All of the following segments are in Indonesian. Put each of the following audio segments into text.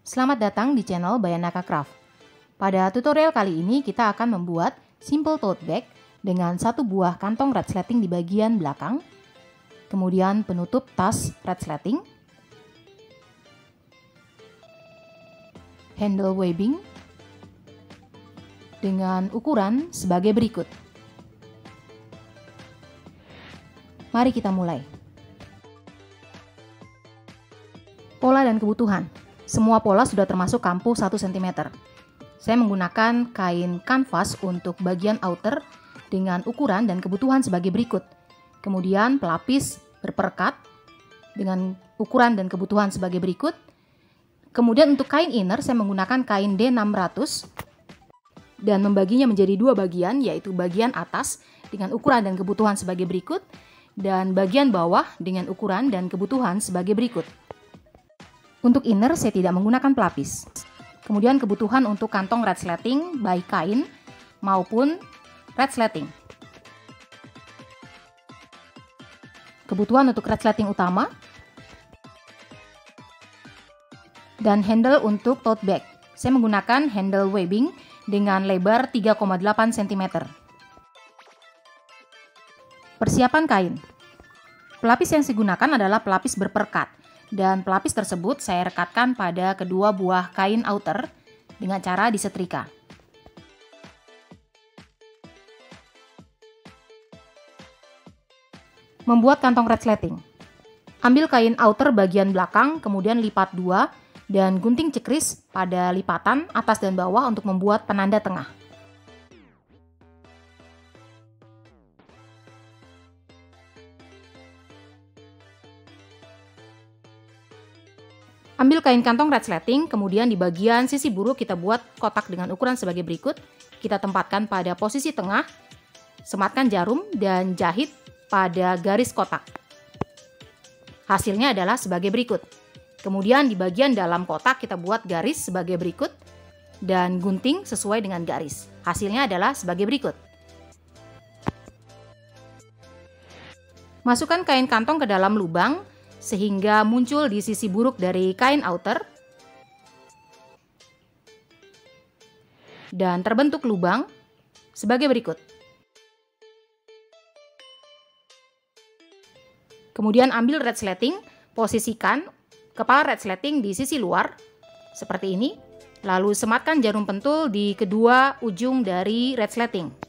Selamat datang di channel Bayanaka Craft. Pada tutorial kali ini kita akan membuat simple tote bag dengan satu buah kantong resleting di bagian belakang, kemudian penutup tas resleting, handle webbing dengan ukuran sebagai berikut. Mari kita mulai. Pola dan kebutuhan. Semua pola sudah termasuk kampuh 1 cm. Saya menggunakan kain kanvas untuk bagian outer dengan ukuran dan kebutuhan sebagai berikut. Kemudian pelapis berperekat dengan ukuran dan kebutuhan sebagai berikut. Kemudian untuk kain inner saya menggunakan kain D600 dan membaginya menjadi dua bagian, yaitu bagian atas dengan ukuran dan kebutuhan sebagai berikut dan bagian bawah dengan ukuran dan kebutuhan sebagai berikut. Untuk inner saya tidak menggunakan pelapis. Kemudian kebutuhan untuk kantong resleting baik kain maupun resleting. Kebutuhan untuk resleting utama dan handle untuk tote bag. Saya menggunakan handle webbing dengan lebar 3,8 cm. Persiapan kain. Pelapis yang saya gunakan adalah pelapis berperekat. Dan pelapis tersebut saya rekatkan pada kedua buah kain outer dengan cara disetrika. Membuat kantong resleting. Ambil kain outer bagian belakang, kemudian lipat dua dan gunting cekris pada lipatan atas dan bawah untuk membuat penanda tengah. Ambil kain kantong resleting, kemudian di bagian sisi buruh kita buat kotak dengan ukuran sebagai berikut. Kita tempatkan pada posisi tengah, sematkan jarum dan jahit pada garis kotak. Hasilnya adalah sebagai berikut. Kemudian di bagian dalam kotak kita buat garis sebagai berikut dan gunting sesuai dengan garis. Hasilnya adalah sebagai berikut. Masukkan kain kantong ke dalam lubang sehingga muncul di sisi buruk dari kain outer dan terbentuk lubang sebagai berikut. Kemudian ambil resleting, posisikan kepala resleting di sisi luar seperti ini, lalu sematkan jarum pentul di kedua ujung dari resleting.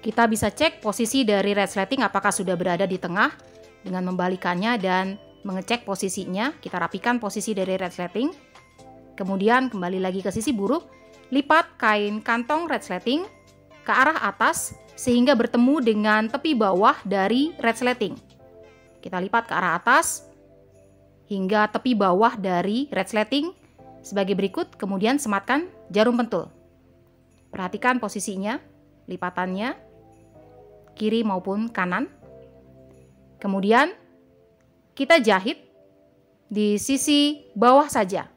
Kita bisa cek posisi dari resleting apakah sudah berada di tengah dengan membalikannya dan mengecek posisinya. Kita rapikan posisi dari resleting. Kemudian kembali lagi ke sisi buruh, lipat kain kantong resleting ke arah atas sehingga bertemu dengan tepi bawah dari resleting. Kita lipat ke arah atas hingga tepi bawah dari resleting sebagai berikut, kemudian sematkan jarum pentul. Perhatikan posisinya, lipatannya kiri maupun kanan. Kemudian kita jahit di sisi bawah saja.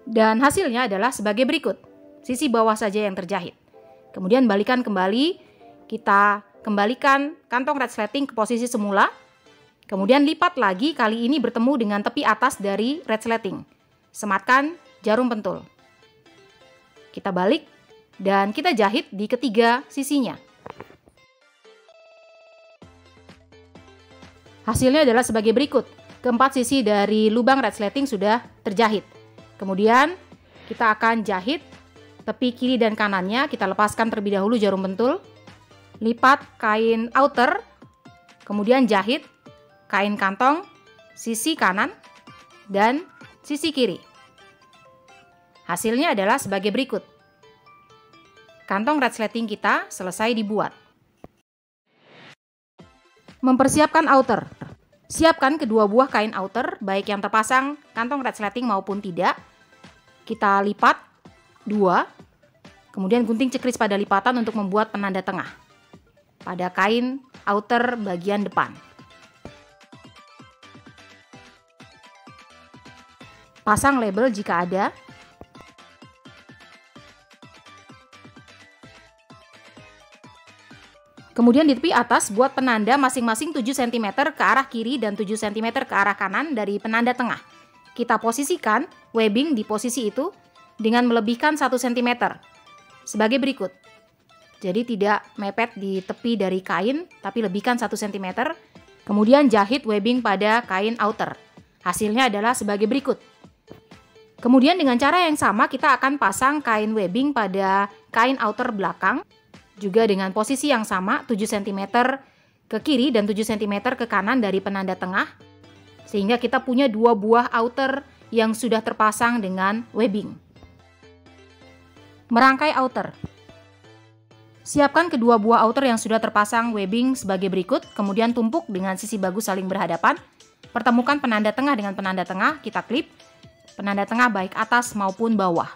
Dan hasilnya adalah sebagai berikut. Sisi bawah saja yang terjahit. Kemudian balikan kembali, kita kembalikan kantong resleting ke posisi semula. Kemudian lipat lagi, kali ini bertemu dengan tepi atas dari resleting. Sematkan jarum pentul. Kita balik dan kita jahit di ketiga sisinya. Hasilnya adalah sebagai berikut. Keempat sisi dari lubang resleting sudah terjahit. Kemudian kita akan jahit tepi kiri dan kanannya. Kita lepaskan terlebih dahulu jarum pentul. Lipat kain outer. Kemudian jahit kain kantong sisi kanan dan sisi kiri. Hasilnya adalah sebagai berikut. Kantong resleting kita selesai dibuat. Mempersiapkan outer. Siapkan kedua buah kain outer, baik yang terpasang kantong resleting maupun tidak. Kita lipat dua, kemudian gunting cekris pada lipatan untuk membuat penanda tengah pada kain outer bagian depan. Pasang label jika ada. Kemudian di tepi atas buat penanda masing-masing 7 cm ke arah kiri dan 7 cm ke arah kanan dari penanda tengah. Kita posisikan webbing di posisi itu dengan melebihkan 1 cm sebagai berikut. Jadi tidak mepet di tepi dari kain, tapi lebihkan 1 cm. Kemudian jahit webbing pada kain outer. Hasilnya adalah sebagai berikut. Kemudian dengan cara yang sama kita akan pasang kain webbing pada kain outer belakang. Juga dengan posisi yang sama 7 cm ke kiri dan 7 cm ke kanan dari penanda tengah. Sehingga kita punya 2 buah outer yang sudah terpasang dengan webbing. Merangkai outer. Siapkan kedua buah outer yang sudah terpasang webbing sebagai berikut. Kemudian tumpuk dengan sisi bagus saling berhadapan. Pertemukan penanda tengah dengan penanda tengah, kita klip. Penanda tengah baik atas maupun bawah.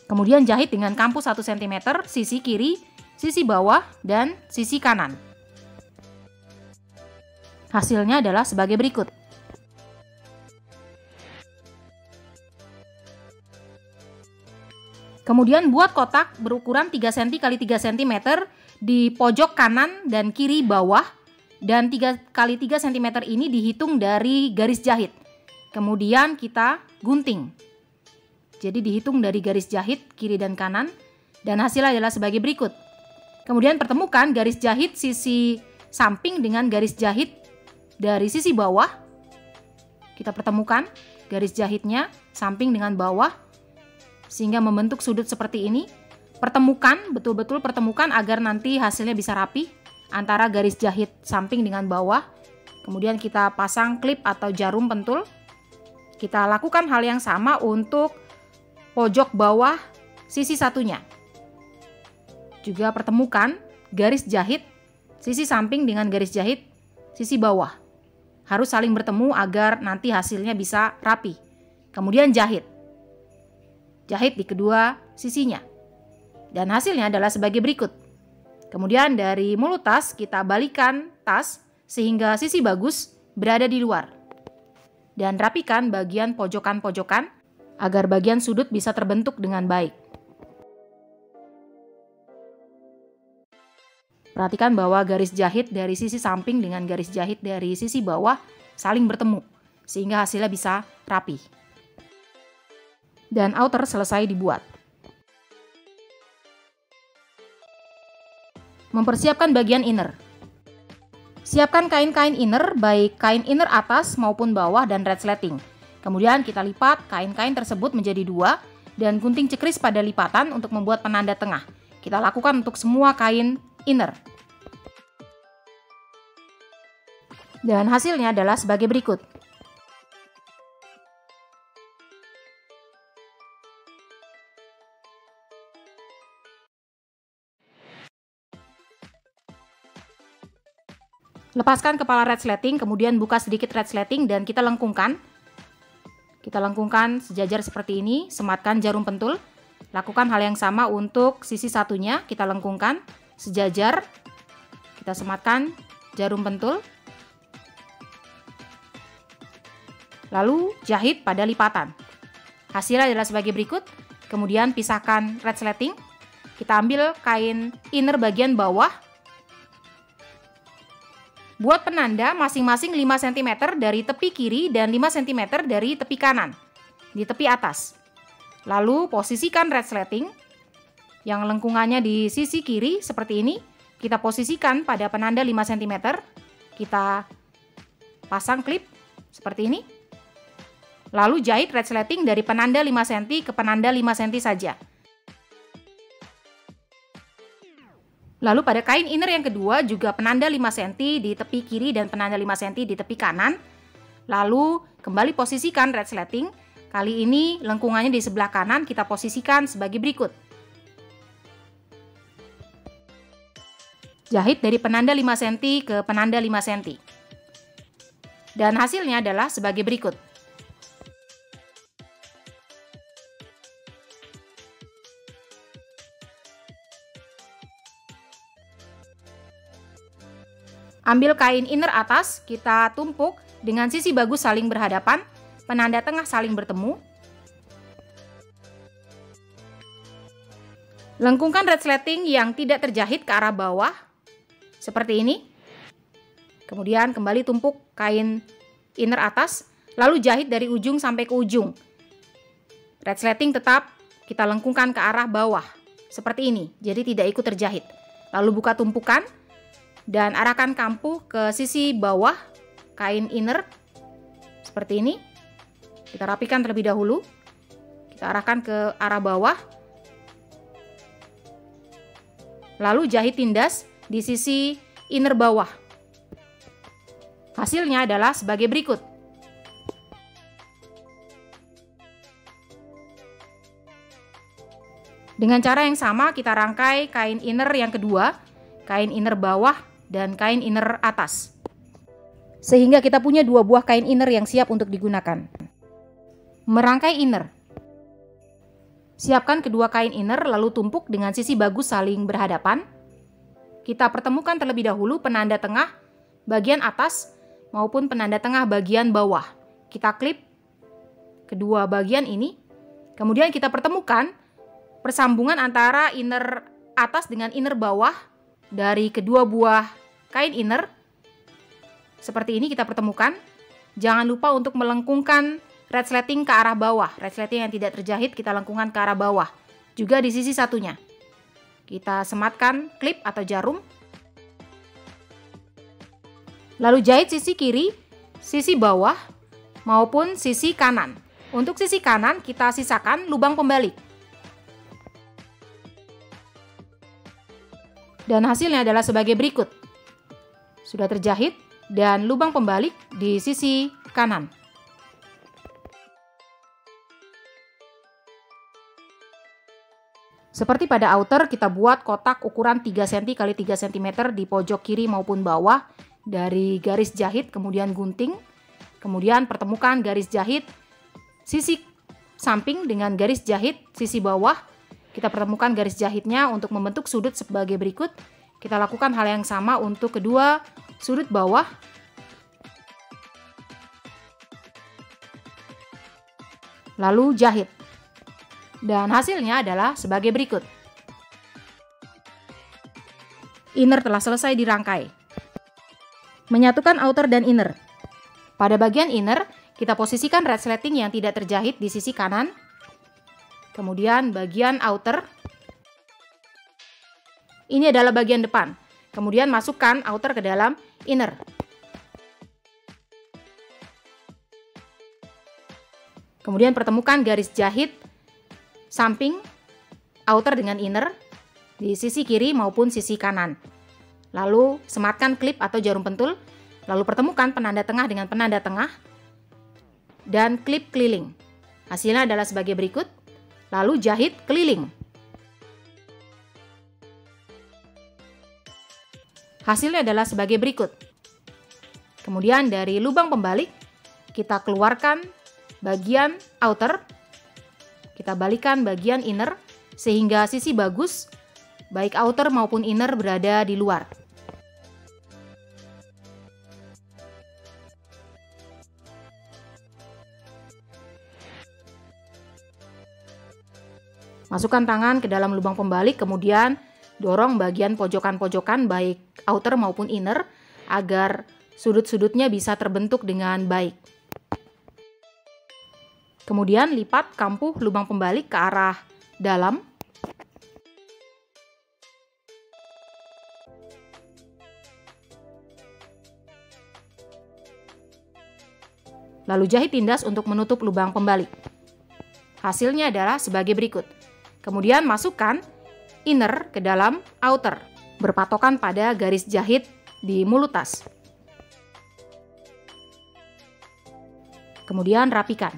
Kemudian jahit dengan kampu 1 cm, sisi kiri, sisi bawah, dan sisi kanan. Hasilnya adalah sebagai berikut. Kemudian buat kotak berukuran 3 cm x 3 cm di pojok kanan dan kiri bawah, dan 3 x 3 cm ini dihitung dari garis jahit. Kemudian kita gunting. Jadi dihitung dari garis jahit kiri dan kanan, dan hasilnya adalah sebagai berikut. Kemudian pertemukan garis jahit sisi samping dengan garis jahit dari sisi bawah. Kita pertemukan garis jahitnya samping dengan bawah sehingga membentuk sudut seperti ini. Pertemukan, betul-betul pertemukan agar nanti hasilnya bisa rapi antara garis jahit samping dengan bawah. Kemudian kita pasang klip atau jarum pentul. Kita lakukan hal yang sama untuk pojok bawah sisi satunya. Juga pertemukan garis jahit sisi samping dengan garis jahit sisi bawah. Harus saling bertemu agar nanti hasilnya bisa rapi. Kemudian jahit. Jahit di kedua sisinya. Dan hasilnya adalah sebagai berikut. Kemudian dari mulut tas kita balikan tas sehingga sisi bagus berada di luar. Dan rapikan bagian pojokan-pojokan agar bagian sudut bisa terbentuk dengan baik. Perhatikan bahwa garis jahit dari sisi samping dengan garis jahit dari sisi bawah saling bertemu, sehingga hasilnya bisa rapi. Dan outer selesai dibuat. Mempersiapkan bagian inner. Siapkan kain-kain inner, baik kain inner atas maupun bawah dan resleting. Kemudian kita lipat kain-kain tersebut menjadi 2 dan gunting cekris pada lipatan untuk membuat penanda tengah. Kita lakukan untuk semua kain inner. Dan hasilnya adalah sebagai berikut. Lepaskan kepala resleting, kemudian buka sedikit resleting dan kita lengkungkan. Kita lengkungkan sejajar seperti ini, sematkan jarum pentul. Lakukan hal yang sama untuk sisi satunya, kita lengkungkan sejajar. Kita sematkan jarum pentul. Lalu jahit pada lipatan. Hasilnya adalah sebagai berikut. Kemudian pisahkan resleting. Kita ambil kain inner bagian bawah. Buat penanda masing-masing 5 cm dari tepi kiri dan 5 cm dari tepi kanan di tepi atas. Lalu posisikan resleting yang lengkungannya di sisi kiri seperti ini. Kita posisikan pada penanda 5 cm. Kita pasang klip seperti ini. Lalu jahit resleting dari penanda 5 cm ke penanda 5 cm saja. Lalu pada kain inner yang kedua juga penanda 5 cm di tepi kiri dan penanda 5 cm di tepi kanan. Lalu kembali posisikan resleting. Kali ini lengkungannya di sebelah kanan kita posisikan sebagai berikut. Jahit dari penanda 5 cm ke penanda 5 cm. Dan hasilnya adalah sebagai berikut. Ambil kain inner atas, kita tumpuk dengan sisi bagus saling berhadapan, penanda tengah saling bertemu. Lengkungkan resleting yang tidak terjahit ke arah bawah seperti ini. Kemudian kembali tumpuk kain inner atas, lalu jahit dari ujung sampai ke ujung. Resleting tetap kita lengkungkan ke arah bawah seperti ini, jadi tidak ikut terjahit. Lalu buka tumpukan dan arahkan kampuh ke sisi bawah kain inner seperti ini. Kita rapikan terlebih dahulu. Kita arahkan ke arah bawah. Lalu jahit tindas di sisi inner bawah. Hasilnya adalah sebagai berikut. Dengan cara yang sama kita rangkai kain inner yang kedua, kain inner bawah dan kain inner atas. Sehingga kita punya dua buah kain inner yang siap untuk digunakan. Merangkai inner. Siapkan kedua kain inner lalu tumpuk dengan sisi bagus saling berhadapan. Kita pertemukan terlebih dahulu penanda tengah bagian atas maupun penanda tengah bagian bawah. Kita klip kedua bagian ini. Kemudian kita pertemukan persambungan antara inner atas dengan inner bawah dari kedua buah kain inner. Seperti ini kita pertemukan. Jangan lupa untuk melengkungkan resleting ke arah bawah. Resleting yang tidak terjahit kita lengkungkan ke arah bawah. Juga di sisi satunya. Kita sematkan klip atau jarum. Lalu jahit sisi kiri, sisi bawah, maupun sisi kanan. Untuk sisi kanan kita sisakan lubang pembalik. Dan hasilnya adalah sebagai berikut. Sudah terjahit dan lubang pembalik di sisi kanan. Seperti pada outer, kita buat kotak ukuran 3 cm x 3 cm di pojok kiri maupun bawah dari garis jahit, kemudian gunting, kemudian pertemukan garis jahit sisi samping dengan garis jahit sisi bawah. Kita pertemukan garis jahitnya untuk membentuk sudut sebagai berikut. Kita lakukan hal yang sama untuk kedua sudut bawah. Lalu jahit. Dan hasilnya adalah sebagai berikut. Inner telah selesai dirangkai. Menyatukan outer dan inner. Pada bagian inner, kita posisikan resleting yang tidak terjahit di sisi kanan. Kemudian bagian outer. Ini adalah bagian depan. Kemudian masukkan outer ke dalam inner. Kemudian pertemukan garis jahit samping outer dengan inner di sisi kiri maupun sisi kanan. Lalu sematkan klip atau jarum pentul. Lalu pertemukan penanda tengah dengan penanda tengah dan klip keliling. Hasilnya adalah sebagai berikut. Lalu jahit keliling. Hasilnya adalah sebagai berikut. Kemudian dari lubang pembalik kita keluarkan bagian outer. Kita balikan bagian inner sehingga sisi bagus baik outer maupun inner berada di luar. Masukkan tangan ke dalam lubang pembalik, kemudian dorong bagian pojokan-pojokan baik outer maupun inner agar sudut-sudutnya bisa terbentuk dengan baik. Kemudian lipat kampuh lubang pembalik ke arah dalam. Lalu jahit tindas untuk menutup lubang pembalik. Hasilnya adalah sebagai berikut. Kemudian masukkan inner ke dalam outer, berpatokan pada garis jahit di mulut tas. Kemudian rapikan.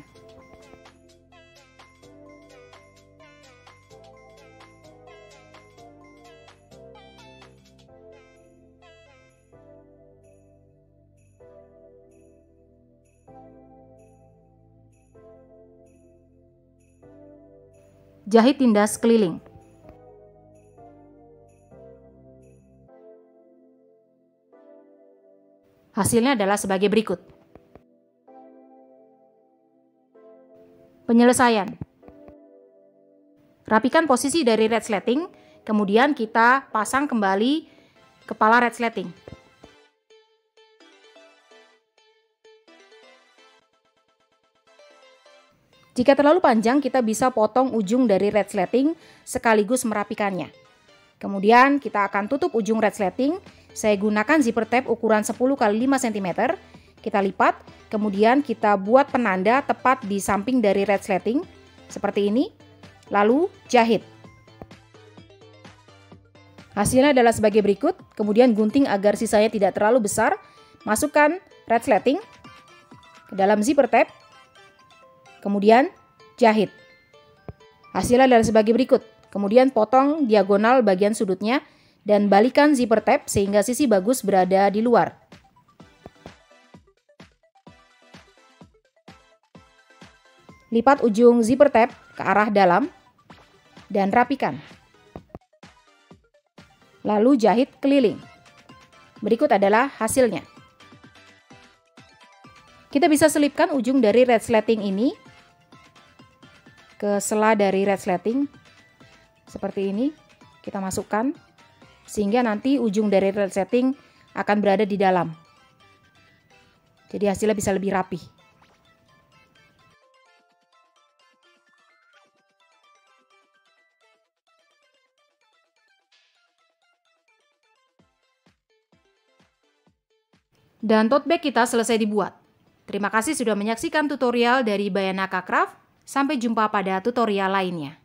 Jahit tindas keliling. Hasilnya adalah sebagai berikut. Penyelesaian. Rapikan posisi dari resleting, kemudian kita pasang kembali kepala resleting. Jika terlalu panjang, kita bisa potong ujung dari resleting sekaligus merapikannya. Kemudian kita akan tutup ujung resleting. Saya gunakan zipper tape ukuran 10 x 5 cm. Kita lipat, kemudian kita buat penanda tepat di samping dari resleting seperti ini. Lalu jahit. Hasilnya adalah sebagai berikut. Kemudian gunting agar sisanya tidak terlalu besar. Masukkan resleting ke dalam zipper tape. Kemudian jahit. Hasilnya adalah sebagai berikut. Kemudian potong diagonal bagian sudutnya dan balikan zipper tape sehingga sisi bagus berada di luar. Lipat ujung zipper tape ke arah dalam dan rapikan. Lalu jahit keliling. Berikut adalah hasilnya. Kita bisa selipkan ujung dari resleting ini ke sela dari resleting seperti ini. Kita masukkan sehingga nanti ujung dari resleting akan berada di dalam. Jadi hasilnya bisa lebih rapi. Dan tote bag kita selesai dibuat. Terima kasih sudah menyaksikan tutorial dari Bayanaka Craft. Sampai jumpa pada tutorial lainnya.